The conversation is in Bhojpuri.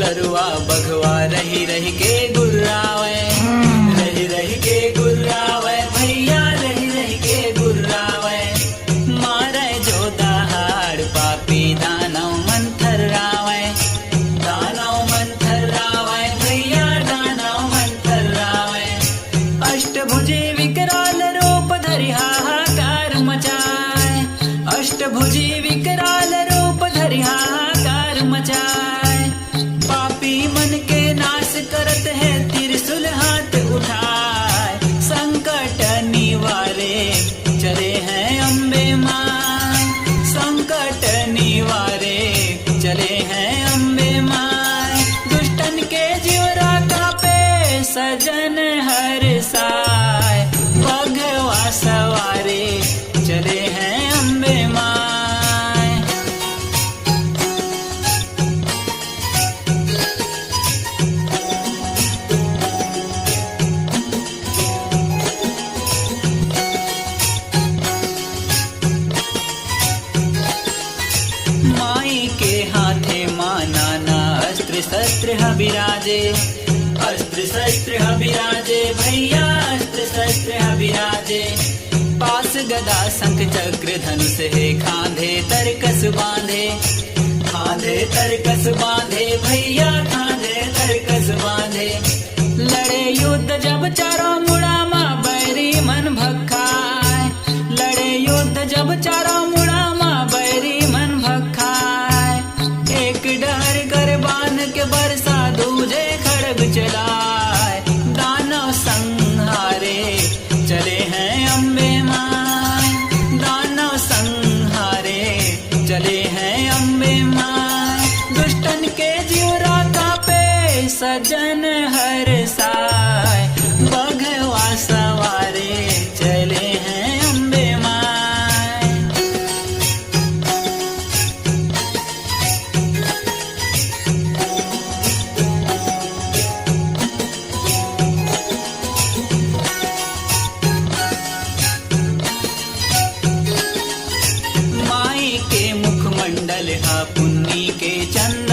गरुआ बघवा रही रही के गुर्रावे, रही रही के गुर्रावे भैया, रही रही के गुर्रावे। मारे जो दहाड़ पापी दानव मंथर रावे, दानव मंथर रावे भैया, दानव मंथर रावे। अष्टभुजी विकराल रूप धरि हाहाकार मचाए, अष्टभुजी विकराल रूप धरि हाहाकार मचाए। पापी मन के नाश करत है त्रिशूल हाथ उठाए, संकट निवारे चले हैं अम्बे माँ, संकट निवारे चले हैं अम्बे माँ। दुष्टन के जीवरा कापे सजन हर साय, भगवा सवारे चले हैं अम्बे माँ। माई के हाथे माना ना अस्त्र शस्त्र विराजे, अस्त्र शस्त्र विराजे भैया, अस्त्र शस्त्र विराजे। पास गदा शंख चक्र धनुष है, खांधे तरकस बांधे, खांधे तरकस बांधे भैया, खांधे तरकस बांधे। लड़े युद्ध जब चारों मुड़ा माँ बैरी मन भखाए, लड़े युद्ध जब चारों मुड़ा माँ बैरी मन भखाए। एक डहर कर बांध के बरसा दूजे खड़ग चलाए, दानव संहारे चले हैं अम्बे माँ, दानव संहारे चले हैं अम्बे माँ। दुष्टन के जीवरा कापे सजन हर साय, बघवा सवारे चले हैं अम्बे माँ। माई के मुखमंडल हा पुन्नी के चंद